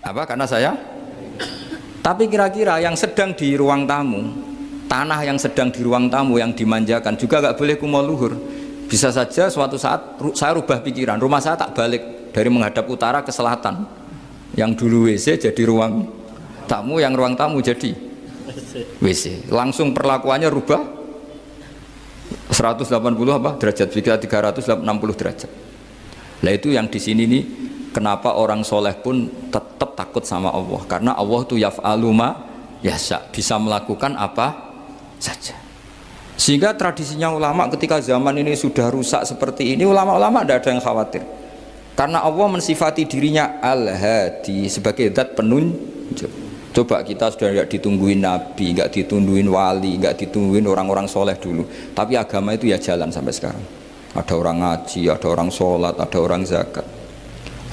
Apa? Karena saya. Tapi kira-kira yang sedang di ruang tamu, tanah yang sedang di ruang tamu yang dimanjakan juga nggak boleh kumo luhur. Bisa saja suatu saat saya rubah pikiran, rumah saya tak balik dari menghadap utara ke selatan. Yang dulu WC jadi ruang tamu, yang ruang tamu jadi WC. Langsung perlakuannya rubah 180 apa derajat, 360 derajat. Nah itu yang di sini nih, kenapa orang soleh pun tetap takut sama Allah, karena Allah itu yaf'alu ma yasha, bisa melakukan apa saja. Sehingga tradisinya ulama ketika zaman ini sudah rusak seperti ini, ulama-ulama tidak ada yang khawatir, karena Allah mensifati dirinya Al-Hadi sebagai zat penunjuk. Coba kita sudah tidak ditungguin nabi, nggak ditungguin wali, nggak ditungguin orang-orang soleh dulu, tapi agama itu ya jalan sampai sekarang. Ada orang ngaji, ada orang sholat, ada orang zakat.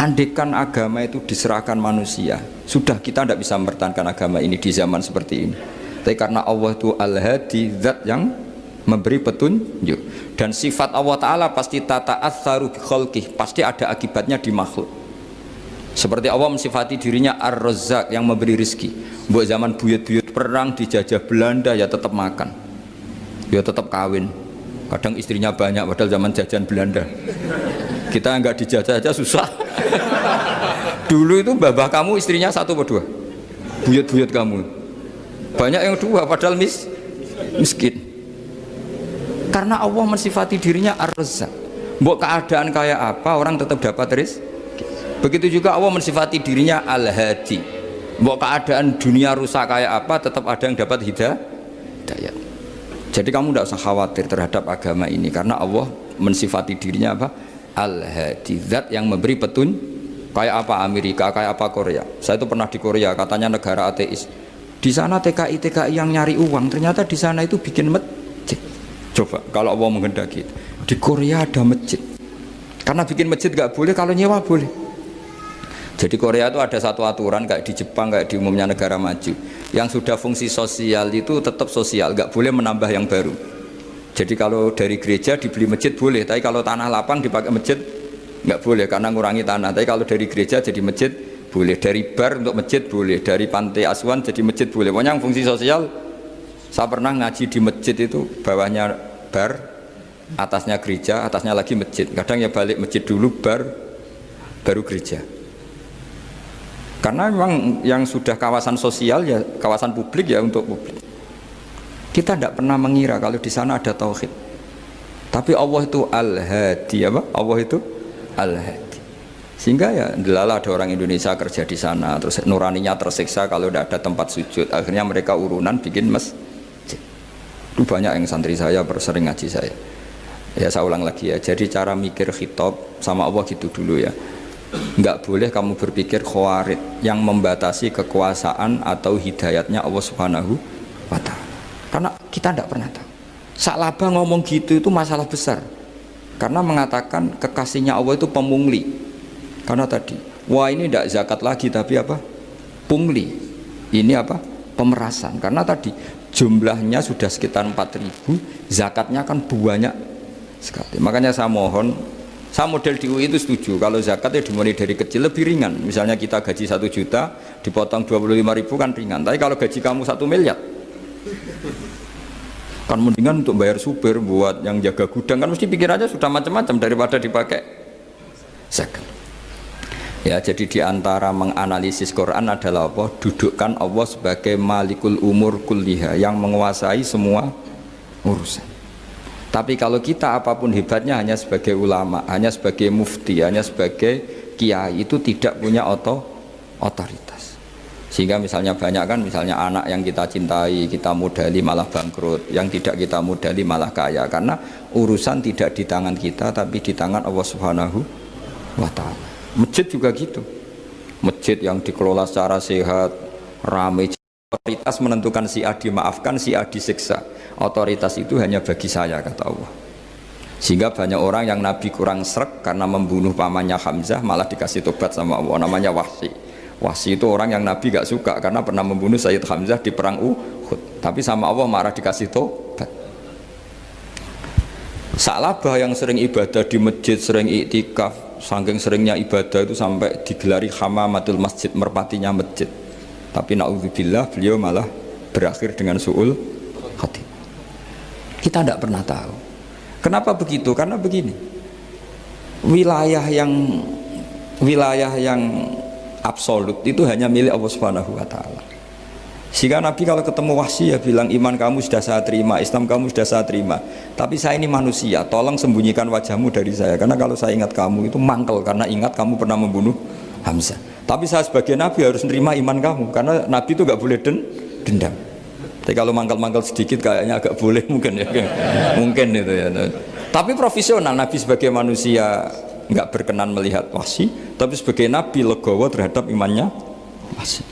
Andaikan agama itu diserahkan manusia, sudah kita tidak bisa mempertahankan agama ini di zaman seperti ini. Tapi karena Allah itu Al-Hadi, zat yang memberi petunjuk, dan sifat Allah Ta'ala pasti tata'atsaru bi khalqih, pasti ada akibatnya di makhluk. Seperti Allah mensifati dirinya Ar-Razzaq, yang memberi rizki. Buat zaman buyut-buyut perang dijajah Belanda ya tetap makan, ya tetap kawin. Kadang istrinya banyak padahal zaman jajan Belanda. Kita nggak dijajah aja susah. Dulu itu babah kamu istrinya satu atau dua, buyut-buyut kamu banyak yang dua padahal miskin. Karena Allah mensifati dirinya Ar-Razzaq. Mbok keadaan kayak apa orang tetap dapat rezeki. Begitu juga Allah mensifati dirinya Al-Hadi. Mbok keadaan dunia rusak kayak apa tetap ada yang dapat hidayah. Jadi kamu tidak usah khawatir terhadap agama ini, karena Allah mensifati dirinya apa? Al-Hadi, zat yang memberi kayak apa Amerika, kayak apa Korea. Saya itu pernah di Korea, katanya negara ateis. Di sana TKI yang nyari uang, ternyata di sana itu bikin masjid. Coba kalau Allah menghendaki, di Korea ada masjid. Karena bikin masjid nggak boleh, kalau nyewa boleh. Jadi Korea itu ada satu aturan kayak di Jepang, kayak di umumnya negara maju, yang sudah fungsi sosial itu tetap sosial, nggak boleh menambah yang baru. Jadi kalau dari gereja dibeli masjid boleh, tapi kalau tanah lapang dipakai masjid nggak boleh karena ngurangi tanah. Tapi kalau dari gereja jadi masjid boleh, dari bar untuk masjid boleh, dari pantai asuhan jadi masjid boleh. Pokoknya yang fungsi sosial. Saya pernah ngaji di masjid itu, bawahnya bar, atasnya gereja, atasnya lagi masjid. Kadang ya balik masjid dulu, bar, baru gereja. Karena memang yang sudah kawasan sosial ya kawasan publik ya untuk publik. Kita tidak pernah mengira kalau di sana ada tauhid. Tapi Allah itu Al-Hadi, apa? Allah itu Al-Hadi. Sehingga ya delala ada orang Indonesia kerja di sana, terus nuraninya tersiksa kalau tidak ada tempat sujud. Akhirnya mereka urunan bikin masjid. Itu banyak yang santri saya sering ngaji saya. Ya saya ulang lagi ya. Jadi cara mikir khitab sama Allah gitu dulu ya. Enggak boleh kamu berpikir khawarid yang membatasi kekuasaan atau hidayatnya Allah Subhanahu wa ta'ala. Karena kita tidak pernah tahu. Sa'labah ngomong gitu itu masalah besar. Karena mengatakan kekasihnya Allah itu pemungli. Karena tadi, wah ini tidak zakat lagi tapi apa? Pungli. Ini apa? Pemerasan. Karena tadi jumlahnya sudah sekitar 4.000, zakatnya kan banyak sekali. Makanya saya mohon, saya model di UI itu setuju kalau zakatnya dimulai dari kecil lebih ringan. Misalnya kita gaji 1 juta dipotong 25.000 kan ringan. Tapi kalau gaji kamu 1 miliar kan mendingan untuk bayar supir, buat yang jaga gudang, kan mesti pikir aja sudah macam-macam daripada dipakai zakat. Ya, jadi diantara menganalisis Quran adalah apa? Dudukkan Allah sebagai malikul umur kulliha, yang menguasai semua urusan. Tapi kalau kita apapun hebatnya hanya sebagai ulama, hanya sebagai mufti, hanya sebagai kiai, itu tidak punya otoritas. Sehingga misalnya banyak kan, misalnya anak yang kita cintai, kita modali malah bangkrut, yang tidak kita modali malah kaya, karena urusan tidak di tangan kita tapi di tangan Allah Subhanahu wa ta'ala. Masjid juga gitu. Masjid yang dikelola secara sehat, ramai, otoritas menentukan si A dimaafkan, si A disiksa. Otoritas itu hanya bagi saya, kata Allah. Sehingga banyak orang yang Nabi kurang srek karena membunuh pamannya Hamzah malah dikasih tobat sama Allah, namanya Wahsy. Wahsy itu orang yang Nabi gak suka karena pernah membunuh Sayyid Hamzah di perang Uhud, tapi sama Allah marah dikasih tobat. Sa'labah yang sering ibadah di masjid, sering iktikaf, saking seringnya ibadah itu sampai digelari hamamatul masjid, merpatinya masjid. Tapi naudzubillah beliau malah berakhir dengan su'ul khatimah. Kita tidak pernah tahu. Kenapa begitu? Karena begini, wilayah yang absolut itu hanya milik Allah Subhanahu wa taala. Sehingga Nabi kalau ketemu Wahsy ya bilang, iman kamu sudah saya terima, Islam kamu sudah saya terima, tapi saya ini manusia, tolong sembunyikan wajahmu dari saya, karena kalau saya ingat kamu itu mangkel, karena ingat kamu pernah membunuh Hamzah. Tapi saya sebagai Nabi harus nerima iman kamu, karena Nabi itu gak boleh dendam. Tapi kalau mangkal-mangkal sedikit kayaknya agak boleh mungkin ya, mungkin itu ya. Tapi profesional, Nabi sebagai manusia nggak berkenan melihat Wahsy, tapi sebagai Nabi legowo terhadap imannya Wahsy.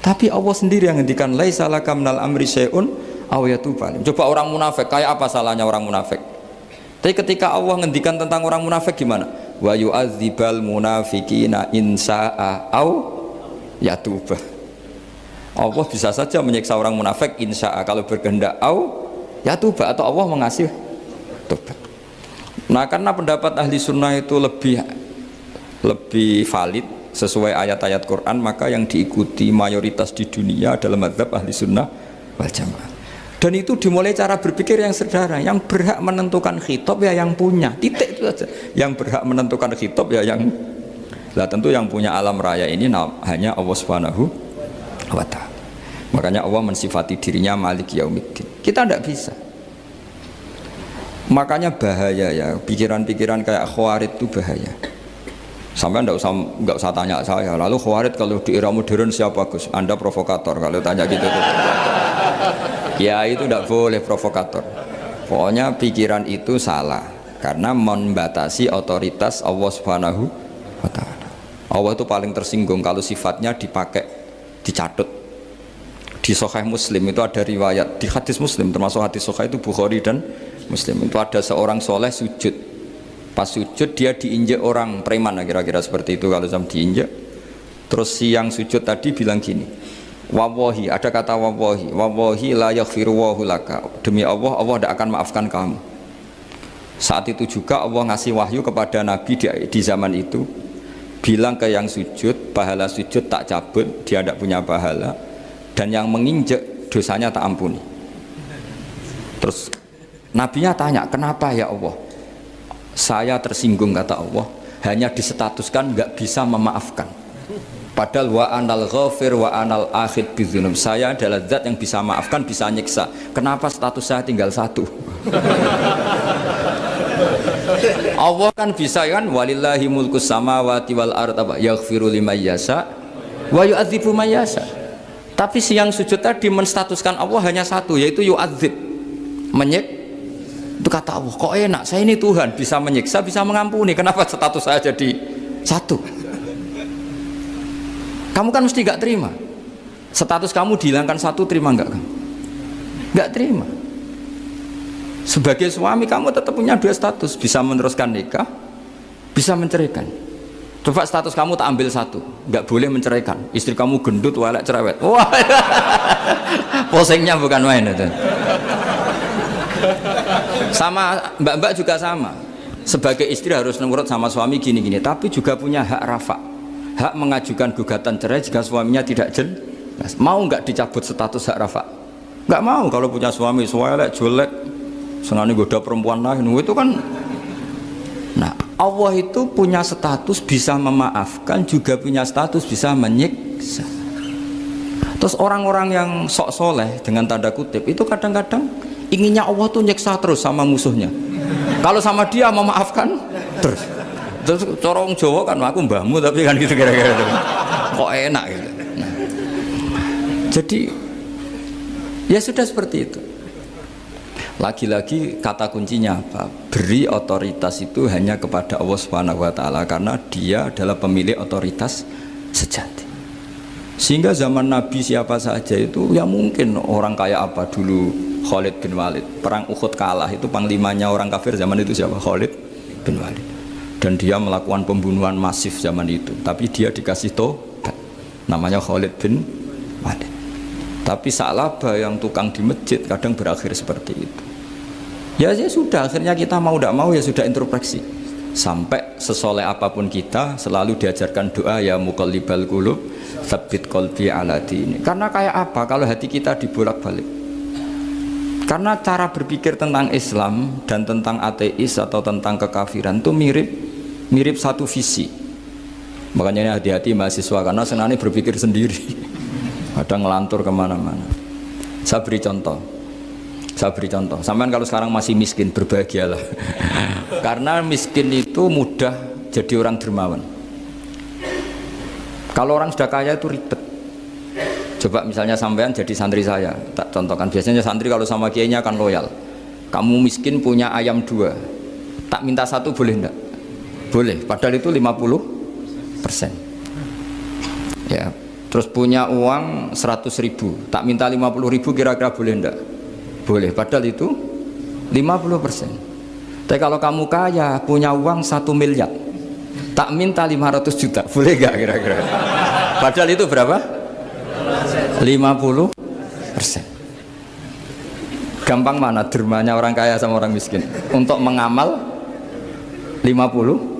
Tapi Allah sendiri yang ngendikan laisa laka minal amri syai'un aw yatuba. Coba orang munafik, kayak apa salahnya orang munafik? Tapi ketika Allah ngendikan tentang orang munafik gimana? Wa yu'adzibal munafiqina in sa'a aw yatuba. Allah bisa saja menyiksa orang munafik insya'a kalau berkehendak, au yatuba, atau Allah mengasih tobat. Nah, karena pendapat ahli sunnah itu lebih valid sesuai ayat-ayat Quran, maka yang diikuti mayoritas di dunia adalah mazhab ahli sunnah wal jamaah. Dan itu dimulai cara berpikir yang sederhana, yang berhak menentukan khitab ya yang punya, titik itu saja. Yang berhak menentukan khitab ya yang, lah tentu yang punya alam raya ini hanya Allah Subhanahu wa ta'ala. Makanya Allah mensifati dirinya Malik Yaumiddin. Kita tidak bisa. Makanya bahaya ya, pikiran-pikiran kayak Khawarij itu bahaya. Sampai nggak usah tanya saya. Lalu Khawarij kalau di era modern siapa Gus? Anda provokator kalau tanya gitu. Ya itu tidak boleh provokator. Pokoknya pikiran itu salah karena membatasi otoritas Allah Subhanahu wa ta'ala. Allah itu paling tersinggung kalau sifatnya dipakai, dicatut. Di Sahih Muslim itu ada riwayat, di hadis Muslim termasuk hadis Sahih itu Bukhari dan Muslim, itu ada seorang soleh sujud. Pas sujud dia diinjek orang preman, kira-kira seperti itu kalau sama diinjek. Terus si yang sujud tadi bilang gini, wallahi, ada kata wallahi, wallahi la yaghfiru wallahu laka, demi Allah, Allah tidak akan maafkan kamu. Saat itu juga Allah ngasih wahyu kepada Nabi di zaman itu, bilang ke yang sujud, pahala sujud tak cabut, dia tidak punya pahala, dan yang menginjek dosanya tak ampuni. Terus Nabinya tanya, kenapa ya Allah? Saya tersinggung, kata Allah, hanya disestatuskan nggak bisa memaafkan. Padahal wa anal ghafir wa anal akhid bidzunub, saya adalah zat yang bisa maafkan, bisa nyiksa. Kenapa status saya tinggal satu? Allah kan bisa kan, walillahi mulkus samawati wal ardh, yaghfiru liman yasha wa yu'adzibu man yasha. Tapi si yang sujud tadi menstatuskan Allah hanya satu, yaitu yu'adzib, menyiksa. Itu kata Allah, kok enak, saya ini Tuhan, bisa menyiksa, bisa mengampuni, kenapa status saya jadi satu? Kamu kan mesti gak terima. Status kamu dihilangkan satu, terima gak kamu? Gak terima. Sebagai suami kamu tetap punya dua status, bisa meneruskan nikah, bisa menceraikan. Coba status kamu tak ambil satu, gak boleh menceraikan. Istri kamu gendut, walek, cerewet. Wah, posengnya bukan main itu. Sama mbak-mbak juga sama, sebagai istri harus nurut sama suami gini-gini, tapi juga punya hak rafa, hak mengajukan gugatan cerai jika suaminya tidak jelas. Mau nggak dicabut status hak rafa? Nggak mau. Kalau punya suami suelek, jelek, senang goda perempuan lain, itu kan. Nah, Allah itu punya status bisa memaafkan, juga punya status bisa menyiksa. Terus orang-orang yang sok soleh dengan tanda kutip itu kadang-kadang inginnya Allah tuh nyiksa terus sama musuhnya. Kalau sama dia memaafkan terus. Terus corong Jawa kan, aku mbahmu tapi kan gitu kira-kira. Kok enak gitu. Nah, jadi ya sudah seperti itu. Lagi-lagi kata kuncinya apa? Beri otoritas itu hanya kepada Allah Subhanahu wa ta'ala, karena dia adalah pemilik otoritas sejati. Sehingga zaman Nabi siapa saja itu ya mungkin orang kayak apa dulu, Khalid bin Walid, perang Uhud kalah, itu panglimanya orang kafir zaman itu siapa? Khalid bin Walid. Dan dia melakukan pembunuhan masif zaman itu, tapi dia dikasih tobat, namanya Khalid bin Walid. Tapi Sa'labah yang tukang di masjid kadang berakhir seperti itu. Ya sudah, akhirnya kita mau tidak mau ya sudah introspeksi. Sampai sesoleh apapun kita selalu diajarkan doa ya muqallibal qulub tsabbit qalbi ala dini. Karena kayak apa kalau hati kita dibolak-balik? Karena cara berpikir tentang Islam dan tentang ateis atau tentang kekafiran itu mirip satu visi. Makanya ini hati-hati mahasiswa karena senangnya berpikir sendiri. Ada ngelantur kemana-mana. Saya beri contoh. Sampai kalau sekarang masih miskin, berbahagialah. Karena miskin itu mudah jadi orang dermawan. Kalau orang sudah kaya itu ribet. Coba misalnya sampean jadi santri saya, tak contohkan. Biasanya santri kalau sama kiainya akan loyal. Kamu miskin punya ayam 2, tak minta 1 boleh enggak? Boleh, padahal itu 50%. Ya, terus punya uang 100.000, tak minta 50.000 kira-kira boleh enggak? Boleh, padahal itu 50%. Tapi kalau kamu kaya, punya uang 1 miliar, tak minta 500 juta, boleh enggak kira-kira? Padahal itu berapa? 50%. Gampang mana dermanya orang kaya sama orang miskin? Untuk mengamal 50%.